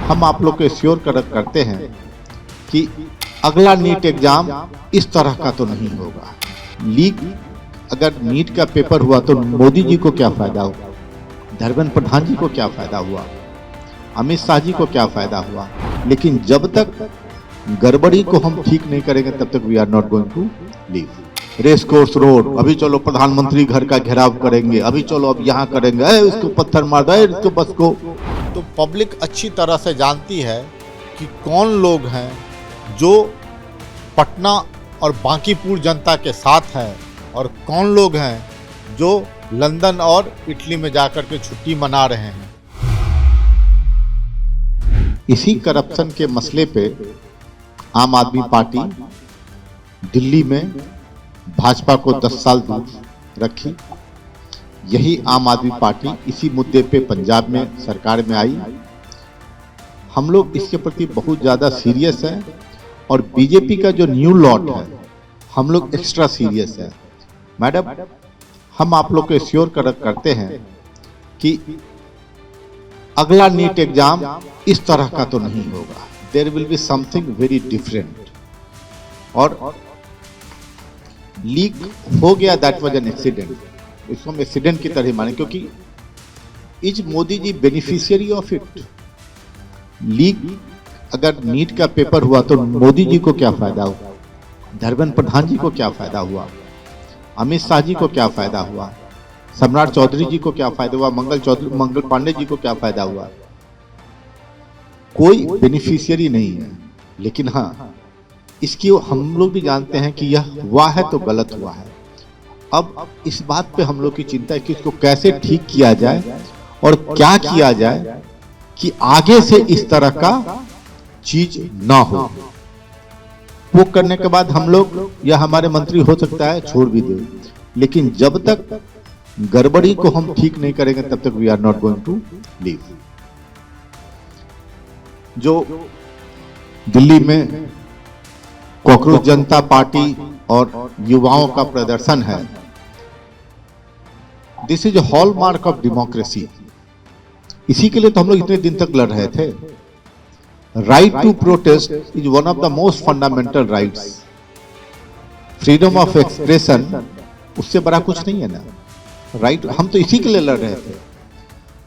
हम आप लोग को श्योर करते हैं कि अगला नीट एग्जाम इस तरह का तो नहीं होगा। लीक अगर नीट का पेपर हुआ तो मोदी जी को क्या फायदा हुआ, धर्मेंद्र प्रधान जी को क्या फायदा हुआ, अमित शाह जी को क्या फायदा हुआ। लेकिन जब तक गड़बड़ी को हम ठीक नहीं करेंगे तब तक we are not going to leave. Race course road, अभी चलो प्रधानमंत्री घर का घेराव करेंगे, अभी चलो अब यहाँ करेंगे, इसको पत्थर मार दो, इसको बस को। तो पब्लिक अच्छी तरह से जानती है कि कौन लोग हैं जो पटना और बांकीपुर जनता के साथ हैं और कौन लोग हैं जो लंदन और इटली में जाकर के छुट्टी मना रहे हैं। इसी करप्शन के मसले पे आम आदमी पार्टी दिल्ली में भाजपा को 10 साल दूर रखी। यही आम आदमी पार्टी इसी मुद्दे पे पंजाब में सरकार में आई। हम लोग इसके प्रति बहुत ज़्यादा सीरियस हैं और बीजेपी का जो न्यू लॉट है हम लोग एक्स्ट्रा सीरियस है। मैडम, हम आप लोग को श्योर करते हैं कि अगला नीट एग्जाम इस तरह का तो नहीं होगा। There will be something very different. और लीक हो गया, दैट वाज एन एक्सीडेंट। इसको हम एक्सीडेंट की तरह माने, क्योंकि is Modi ji beneficiary of it. Leak अगर नीट का पेपर हुआ तो मोदी जी को क्या फायदा हुआ, धर्मेंद्र प्रधान जी को क्या फायदा हुआ, अमित शाह जी को क्या फायदा हुआ, सम्राट चौधरी जी को क्या फायदा हुआ, मंगल पांडे जी को क्या फायदा हुआ। कोई बेनिफिशियरी नहीं है। लेकिन हाँ, इसकी हम लोग भी जानते हैं कि यह हुआ है तो गलत हुआ है। अब इस बात पे हम लोग की चिंता है कि इसको कैसे ठीक किया जाए और क्या किया जाए कि आगे से इस तरह का चीज ना हो। वो करने के बाद हम लोग या हमारे मंत्री हो सकता है छोड़ भी दे, लेकिन जब तक गड़बड़ी को हम ठीक नहीं करेंगे तब तक we are not going to leave. जो दिल्ली में कॉकरोच जनता पार्टी और युवाओं का प्रदर्शन है, this is hallmark of democracy. इसी के लिए तो हम लोग इतने दिन तक लड़ रहे थे। Right to protest is one of the most fundamental rights. Freedom of expression, उससे बड़ा कुछ नहीं है ना। राइट, हम तो इसी के लिए लड़ रहे थे।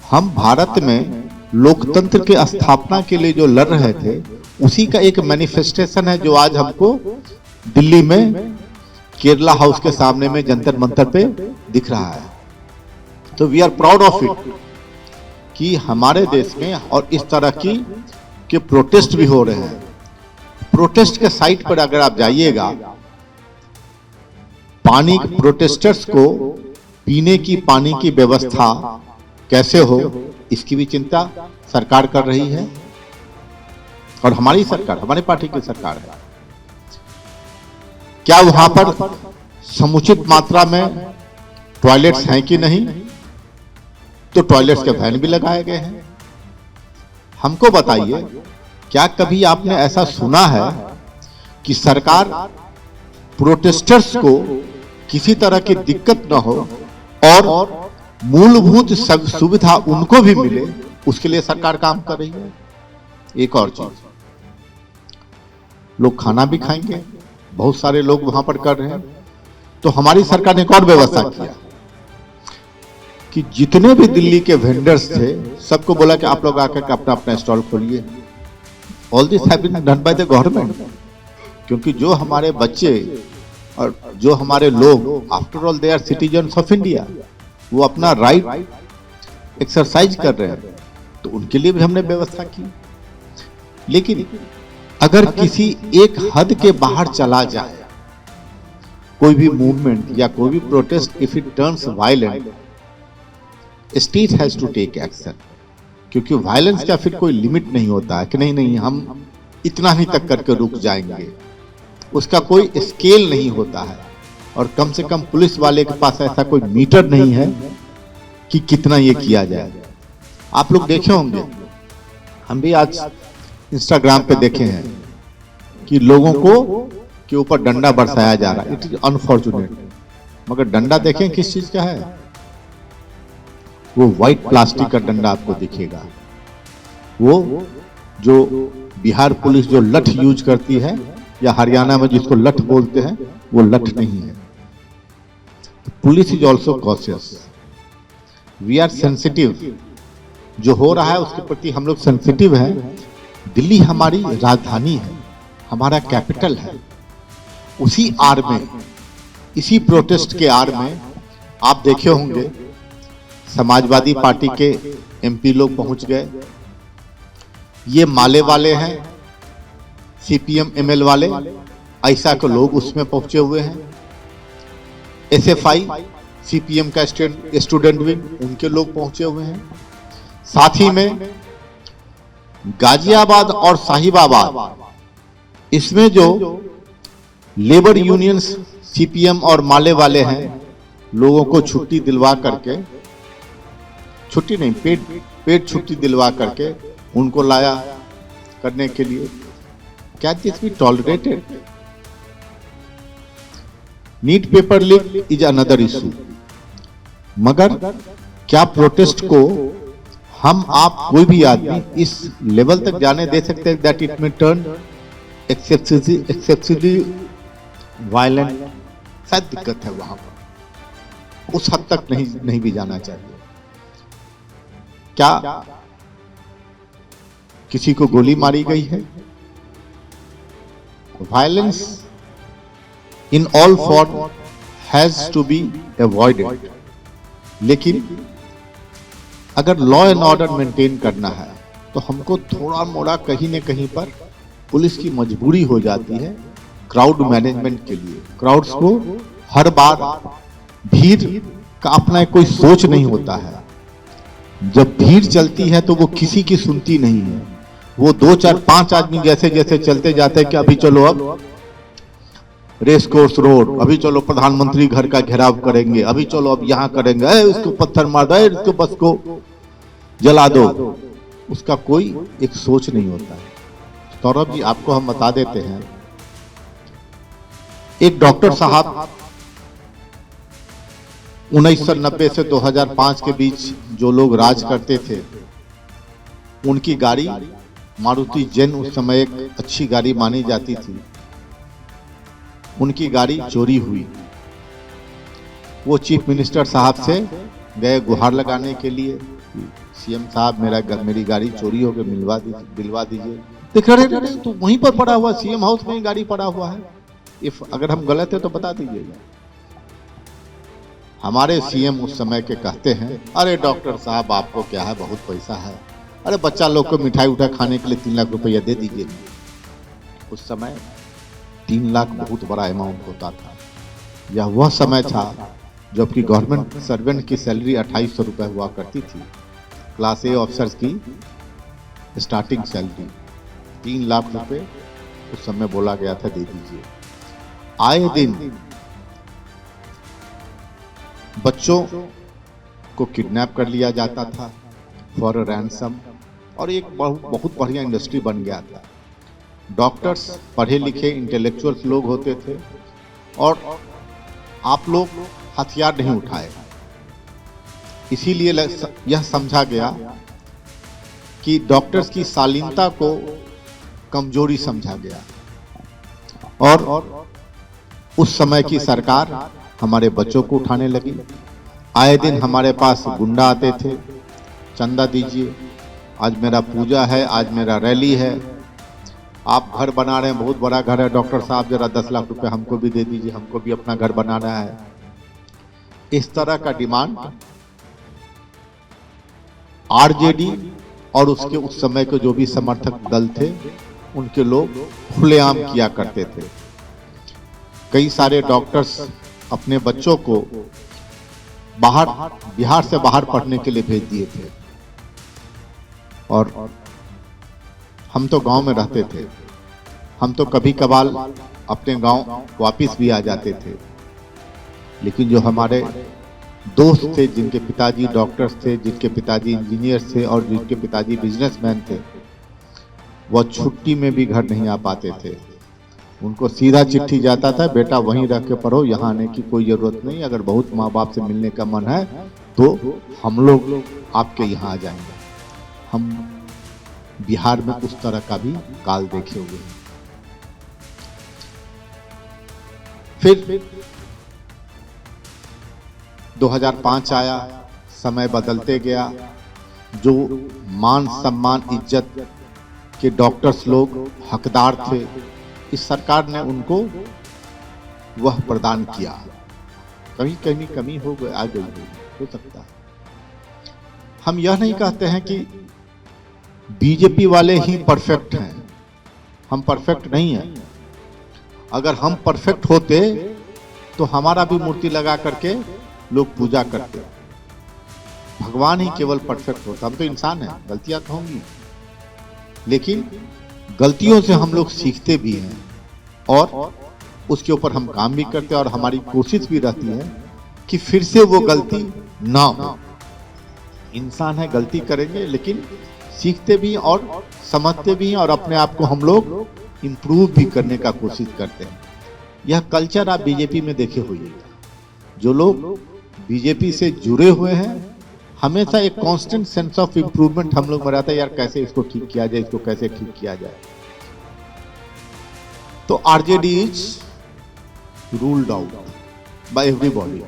हम भारत में लोकतंत्र के स्थापना के लिए जो लड़ रहे थे उसी का एक मैनिफेस्टेशन है जो आज हमको दिल्ली में केरला हाउस के सामने में जंतर मंतर पे दिख रहा है। तो we are proud of it कि हमारे देश में और इस तरह की के प्रोटेस्ट भी हो रहे हैं। प्रोटेस्ट के साइट पर अगर आप जाइएगा, पानी प्रोटेस्टर्स को पीने की पानी की व्यवस्था कैसे हो इसकी भी चिंता सरकार कर रही है और हमारी सरकार, हमारी पार्टी की सरकार है। क्या वहां पर समुचित मात्रा में टॉयलेट्स हैं कि नहीं? तो टॉयलेट्स के वैन भी लगाए गए हैं। हमको बताइए, क्या कभी आपने ऐसा सुना है कि सरकार प्रोटेस्टर्स को किसी तरह की दिक्कत न हो और मूलभूत सुविधा उनको भी मिले, उसके लिए सरकार काम कर रही है? एक और चीज, लोग खाना भी खाएंगे, बहुत सारे लोग वहां पर कर रहे हैं। तो हमारी सरकार ने एक और व्यवस्था किया कि जितने भी दिल्ली के वेंडर्स थे सबको बोला कि आप लोग आकर के अपना अपना स्टॉल खोलिए। All this have been done by the government, क्योंकि जो हमारे बच्चे और जो हमारे लोग, after all they are citizens of India, वो अपना राइट एक्सरसाइज कर रहे हैं, तो उनके लिए भी हमने व्यवस्था की। लेकिन अगर किसी एक हद के बाहर चला जाए कोई भी मूवमेंट या कोई भी protest, if it turns violent, state has to take action. क्योंकि वायलेंस का फिर कोई लिमिट नहीं होता है कि नहीं हम इतना ही तक करके रुक जाएंगे, उसका कोई स्केल नहीं होता है। और कम से कम पुलिस वाले के पास ऐसा कोई मीटर नहीं है कि कितना ये किया जाए। आप लोग देखे होंगे, हम भी आज इंस्टाग्राम पे देखे हैं कि लोगों को के ऊपर डंडा बरसाया जा रहा है। It is unfortunate. मगर डंडा देखें किस चीज का है? वो व्हाइट प्लास्टिक का डंडा आपको दिखेगा। वो जो बिहार पुलिस जो लठ यूज करती है या हरियाणा में जिसको लठ बोलते हैं वो लठ नहीं है। Police is also cautious, we are sensitive. जो हो रहा है उसके प्रति हम लोग सेंसिटिव हैं। दिल्ली हमारी राजधानी है, हमारा कैपिटल है। उसी आड़ में, इसी प्रोटेस्ट के आड़ में आप देखे होंगे समाजवादी पार्टी के एमपी लोग पहुंच गए। ये माले वाले हैं, सीपीएम एमएल वाले, ऐसा के लोग उसमें पहुंचे हुए हैं। एसएफआई सीपीएम का स्टूडेंट विंग, उनके लोग पहुंचे हुए हैं। साथ ही में गाजियाबाद और साहिबाबाद, इसमें जो लेबर यूनियंस सीपीएम और माले वाले हैं, लोगों को छुट्टी दिलवा करके, छुट्टी नहीं, पेड छुट्टी दिलवा करके उनको लाया करने के लिए। क्या this be tolerated? NEET paper leak is another issue, मगर क्या प्रोटेस्ट को हम आप कोई भी आदमी इस लेवल तक जाने दे सकते हैं दैट इट में टर्न एक्सेसिवली वायलेंट? शायद दिक्कत है वहां पर, उस हद तक नहीं भी जाना चाहिए। क्या किसी को गोली मारी गई है? Violence in all form has to be avoided. लेकिन अगर लॉ एंड ऑर्डर मेंटेन करना है तो हमको थोड़ा मोड़ा कहीं न कहीं पर पुलिस की मजबूरी हो जाती है क्राउड मैनेजमेंट के लिए। क्राउड्स को हर बार भीड़ का अपना कोई सोच नहीं होता है। जब भीड़ चलती है तो वो किसी की सुनती नहीं है। वो 2 4 5 आदमी जैसे जैसे चलते जाते हैं कि अभी चलो अब रेस कोर्स रोड, अभी चलो प्रधानमंत्री घर का घेराव करेंगे, अभी चलो अब यहाँ करेंगे, इसको पत्थर मार दो, इसको बस को जला दो। उसका कोई एक सोच नहीं होता है। सौरभ जी, आपको हम बता देते हैं, एक डॉक्टर साहब 1990 से 2005 के बीच जो लोग राज करते थे, उनकी गाड़ी मारुति जेन उस समय एक अच्छी गाड़ी मानी जाती थी। उनकी गाड़ी चोरी हुई। वो चीफ मिनिस्टर साहब से गए गुहार लगाने के लिए, सीएम साहब मेरी गाड़ी चोरी हो गई, दिलवा दीजिए। देख रहे तो वहीं पर पड़ा हुआ, सीएम हाउस में ही गाड़ी पड़ा हुआ है। इफ अगर हम गलत है तो बता दीजिएगा। हमारे सीएम उस समय के कहते हैं, अरे डॉक्टर साहब आपको क्या है, बहुत पैसा है, अरे बच्चा लोग को मिठाई उठा खाने के लिए 3 लाख रुपया दे दीजिए। उस समय 3 लाख बहुत बड़ा अमाउंट होता था। यह वह समय था जबकि गवर्नमेंट सर्वेंट की सैलरी 2800 रुपये हुआ करती थी। क्लास ए ऑफिसर्स की स्टार्टिंग सैलरी 3 लाख रुपए उस समय बोला गया था, दे दीजिए। आए दिन बच्चों को किडनैप कर लिया जाता था फॉर रैंसम, और एक बहुत बढ़िया इंडस्ट्री बन गया था। डॉक्टर्स पढ़े लिखे इंटेलेक्चुअल्स लोग होते थे और आप लोग हथियार नहीं उठाए। इसीलिए यह समझा गया कि डॉक्टर्स की शालीनता को कमजोरी समझा गया, और उस समय की सरकार हमारे बच्चों को उठाने लगी। आए दिन हमारे पास गुंडा आते थे, चंदा दीजिए, आज मेरा पूजा है, आज मेरा रैली है, आप घर बना रहे हैं, बहुत बड़ा घर है, डॉक्टर साहब जरा 10 लाख रुपए हमको भी दे दीजिए, हमको भी अपना घर बनाना है। इस तरह का डिमांड आरजेडी और उसके उस समय के जो भी समर्थक दल थे उनके लोग खुलेआम किया करते थे। कई सारे डॉक्टर्स अपने बच्चों को बाहर, बिहार से बाहर पढ़ने के लिए भेज दिए थे, और हम तो गांव में रहते थे, हम तो कभी कभार अपने गांव वापस भी आ जाते थे। लेकिन जो हमारे दोस्त थे, जिनके पिताजी डॉक्टर्स थे, जिनके पिताजी इंजीनियर्स थे और जिनके पिताजी बिजनेसमैन थे, वह छुट्टी में भी घर नहीं आ पाते थे। उनको सीधा चिट्ठी जाता था, बेटा वहीं रह के पढ़ो, यहाँ आने की कोई जरूरत नहीं, अगर बहुत माँ बाप से मिलने का मन है तो हम लोग आपके यहाँ आ जाएंगे। हम बिहार में उस तरह का भी काल देखे हुए हैं। फिर 2005 आया, समय बदलते गया। जो मान सम्मान इज्जत के डॉक्टर्स लोग हकदार थे, इस सरकार ने उनको वह प्रदान किया। कहीं कहीं कमी हो गई, आ गई हो सकता है। हम यह नहीं कहते हैं कि बीजेपी वाले ही परफेक्ट हैं, हम परफेक्ट नहीं हैं। अगर हम परफेक्ट होते तो हमारा भी मूर्ति लगा करके लोग पूजा करते। भगवान ही केवल परफेक्ट होता, हम तो इंसान हैं, गलतियां तो होंगी, लेकिन गलतियों से हम लोग सीखते भी हैं और उसके ऊपर हम काम भी करते हैं और हमारी कोशिश भी रहती है कि फिर से वो गलती ना हो। इंसान है, गलती करेंगे, लेकिन सीखते भी और समझते भी हैं और अपने आप को हम लोग इम्प्रूव भी करने का कोशिश करते हैं। यह कल्चर आप बीजेपी में देखे हुए, जो लोग बीजेपी से जुड़े हुए हैं, हमेशा एक कांस्टेंट सेंस ऑफ इम्प्रूवमेंट हम लोग में रहता है, यार कैसे इसको ठीक किया जाए, इसको कैसे ठीक किया जाए। तो RJD is ruled out by everybody.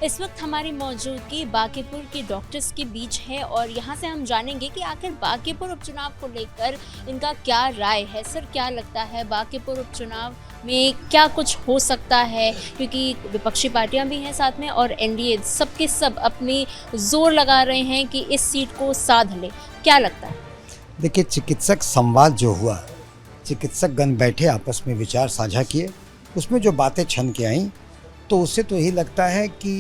इस वक्त हमारी मौजूदगी बांकीपुर के डॉक्टर्स के बीच है और यहाँ से हम जानेंगे कि आखिर बांकीपुर उपचुनाव को लेकर इनका क्या राय है। सर, क्या लगता है बांकीपुर उपचुनाव में क्या कुछ हो सकता है, क्योंकि विपक्षी पार्टियां भी हैं साथ में और एनडीए सबके सब अपनी जोर लगा रहे हैं कि इस सीट को साध ले। क्या लगता है? देखिए, चिकित्सक संवाद जो हुआ, चिकित्सक गण बैठे आपस में विचार साझा किए, उसमें जो बातें छन के आईं, तो उससे तो यही लगता है कि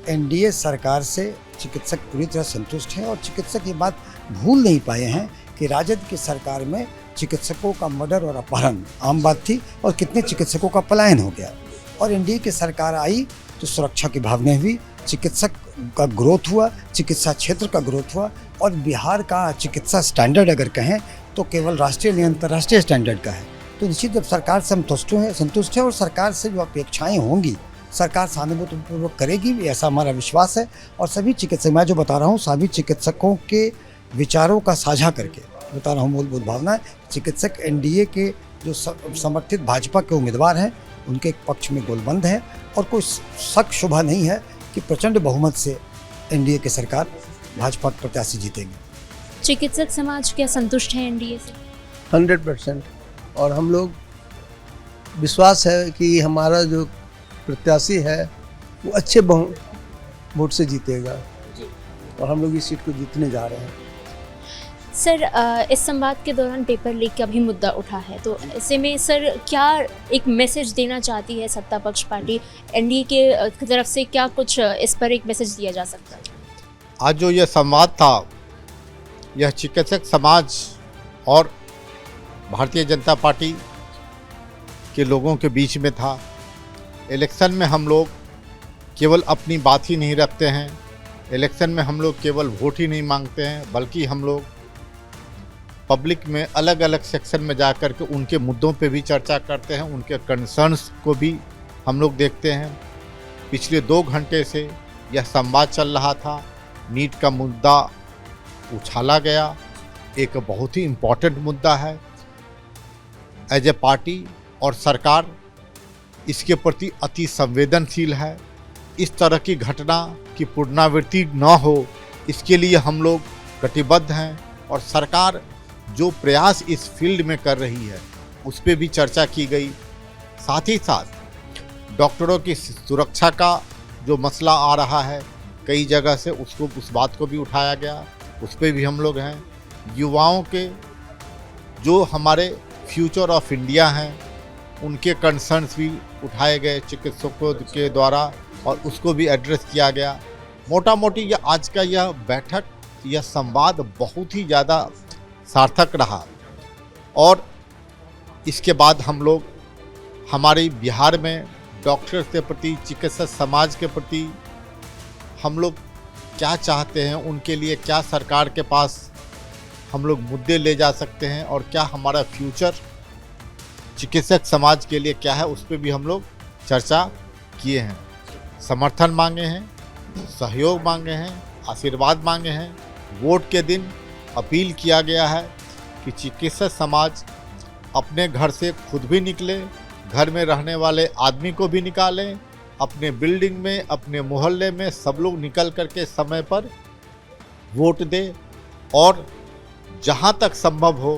एनडीए सरकार से चिकित्सक पूरी तरह संतुष्ट हैं और चिकित्सक ये बात भूल नहीं पाए हैं कि राजद की सरकार में चिकित्सकों का मर्डर और अपहरण आम बात थी और कितने चिकित्सकों का पलायन हो गया। और एनडीए की सरकार आई तो सुरक्षा की भावना हुई, चिकित्सक का ग्रोथ हुआ, चिकित्सा क्षेत्र का ग्रोथ हुआ और बिहार का चिकित्सा स्टैंडर्ड अगर कहें तो केवल राष्ट्रीय नहीं अंतर्राष्ट्रीय स्टैंडर्ड का है। तो निश्चित रूप सरकार संतुष्ट है और सरकार से जो अपेक्षाएं होंगी सरकार सहानुभूतिपूर्वक करेगी, ऐसा हमारा विश्वास है। और सभी चिकित्सक, मैं जो बता रहा हूँ, सभी चिकित्सकों के विचारों का साझा करके बता रहा हूँ, मूलभूत भावना है चिकित्सक एनडीए के जो समर्थित भाजपा के उम्मीदवार हैं उनके पक्ष में गोलबंद है और कोई शक शुबा नहीं है कि प्रचंड बहुमत से एनडीए की सरकार भाजपा के प्रत्याशी जीतेंगे। चिकित्सक समाज क्या संतुष्ट है एनडीए से? 100%। और हम लोग विश्वास है कि हमारा जो प्रत्याशी है वो अच्छे वोट से जीतेगा और हम लोग इस सीट को जीतने जा रहे हैं। सर, इस संवाद के दौरान पेपर लीक का भी मुद्दा उठा है, तो ऐसे में सर क्या एक मैसेज देना चाहती है सत्ता पक्ष पार्टी एनडीए के तरफ से? क्या कुछ इस पर एक मैसेज दिया जा सकता है? आज जो यह संवाद था, यह चिकित्सक समाज और भारतीय जनता पार्टी के लोगों के बीच में था। इलेक्शन में हम लोग केवल अपनी बात ही नहीं रखते हैं, इलेक्शन में हम लोग केवल वोट ही नहीं मांगते हैं, बल्कि हम लोग पब्लिक में अलग अलग सेक्शन में जाकर के उनके मुद्दों पे भी चर्चा करते हैं, उनके कंसर्न्स को भी हम लोग देखते हैं। पिछले 2 घंटे से यह संवाद चल रहा था। नीट का मुद्दा उछाला गया, एक बहुत ही इम्पॉर्टेंट मुद्दा है। एज ए पार्टी और सरकार इसके प्रति अति संवेदनशील है। इस तरह की घटना की पुनरावृत्ति न हो, इसके लिए हम लोग कटिबद्ध हैं और सरकार जो प्रयास इस फील्ड में कर रही है उस पर भी चर्चा की गई। साथ ही साथ डॉक्टरों की सुरक्षा का जो मसला आ रहा है कई जगह से, उस बात को भी उठाया गया, उस पर भी हम लोग हैं। युवाओं के जो हमारे फ्यूचर ऑफ इंडिया हैं उनके कंसर्न्स भी उठाए गए चिकित्सकों के द्वारा और उसको भी एड्रेस किया गया। मोटा मोटी यह आज का यह बैठक, यह संवाद बहुत ही ज़्यादा सार्थक रहा। और इसके बाद हम लोग हमारे बिहार में डॉक्टर्स के प्रति, चिकित्सक समाज के प्रति हम लोग क्या चाहते हैं, उनके लिए क्या सरकार के पास हम लोग मुद्दे ले जा सकते हैं और क्या हमारा फ्यूचर चिकित्सक समाज के लिए क्या है, उस पर भी हम लोग चर्चा किए हैं। समर्थन मांगे हैं, सहयोग मांगे हैं, आशीर्वाद मांगे हैं। वोट के दिन अपील किया गया है कि चिकित्सक समाज अपने घर से खुद भी निकले, घर में रहने वाले आदमी को भी निकालें, अपने बिल्डिंग में, अपने मोहल्ले में सब लोग निकल करके समय पर वोट दें और जहाँ तक संभव हो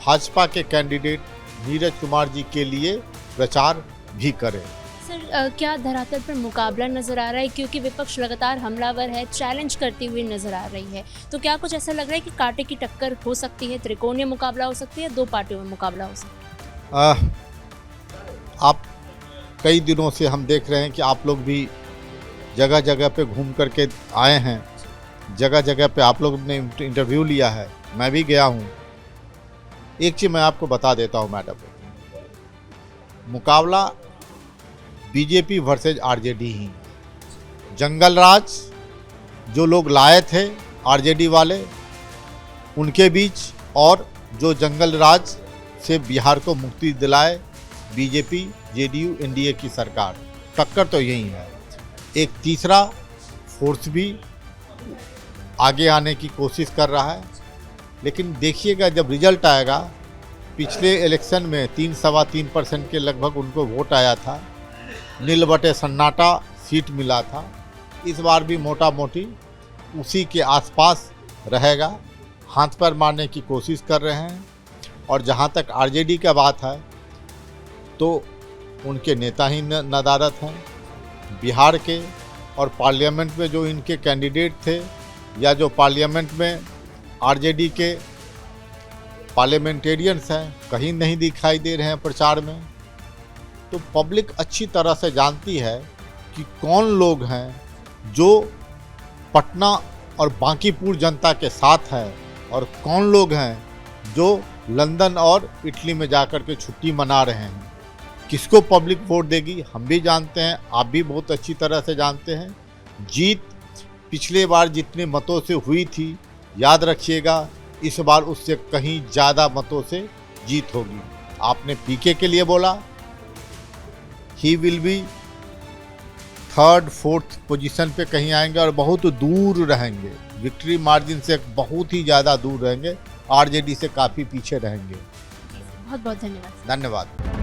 भाजपा के कैंडिडेट नीरज कुमार जी के लिए प्रचार भी करें। सर क्या धरातल पर मुकाबला नज़र आ रहा है, क्योंकि विपक्ष लगातार हमलावर है, चैलेंज करती हुई नज़र आ रही है, तो क्या कुछ ऐसा लग रहा है कि कांटे की टक्कर हो सकती है, त्रिकोणीय मुकाबला हो सकती है, दो पार्टियों में मुकाबला हो सकता है? आप कई दिनों से हम देख रहे हैं कि आप लोग भी जगह जगह पे घूम करके आए हैं, जगह जगह पे आप लोग ने इंटरव्यू लिया है, मैं भी गया हूँ। एक चीज़ मैं आपको बता देता हूँ मैडम, मुकाबला बीजेपी वर्सेज आरजेडी ही। जंगल राज जो लोग लाए थे आरजेडी वाले उनके बीच और जो जंगल राज से बिहार को मुक्ति दिलाए बीजेपी जेडीयू एनडीए की सरकार, टक्कर तो यही है। एक तीसरा फोर्स भी आगे आने की कोशिश कर रहा है, लेकिन देखिएगा जब रिजल्ट आएगा, पिछले इलेक्शन में 3-3.25% के लगभग उनको वोट आया था, नील बटे सन्नाटा सीट मिला था। इस बार भी मोटा मोटी उसी के आसपास रहेगा, हाथ पर मारने की कोशिश कर रहे हैं। और जहाँ तक आरजेडी का बात है तो उनके नेता ही नदारत हैं। बिहार के और पार्लियामेंट में जो इनके कैंडिडेट थे या जो पार्लियामेंट में आरजेडी के पार्लियामेंटेरियंस हैं, कहीं नहीं दिखाई दे रहे हैं प्रचार में। तो पब्लिक अच्छी तरह से जानती है कि कौन लोग हैं जो पटना और बांकीपुर जनता के साथ हैं और कौन लोग हैं जो लंदन और इटली में जाकर के छुट्टी मना रहे हैं। किसको पब्लिक वोट देगी हम भी जानते हैं, आप भी बहुत अच्छी तरह से जानते हैं। जीत पिछले बार जितने मतों से हुई थी, याद रखिएगा इस बार उससे कहीं ज़्यादा मतों से जीत होगी। आपने पीके के लिए बोला, he will be 3rd-4th position पे कहीं आएंगे और बहुत दूर रहेंगे, विक्ट्री मार्जिन से बहुत ही ज़्यादा दूर रहेंगे, आरजेडी से काफ़ी पीछे रहेंगे। बहुत बहुत धन्यवाद। धन्यवाद।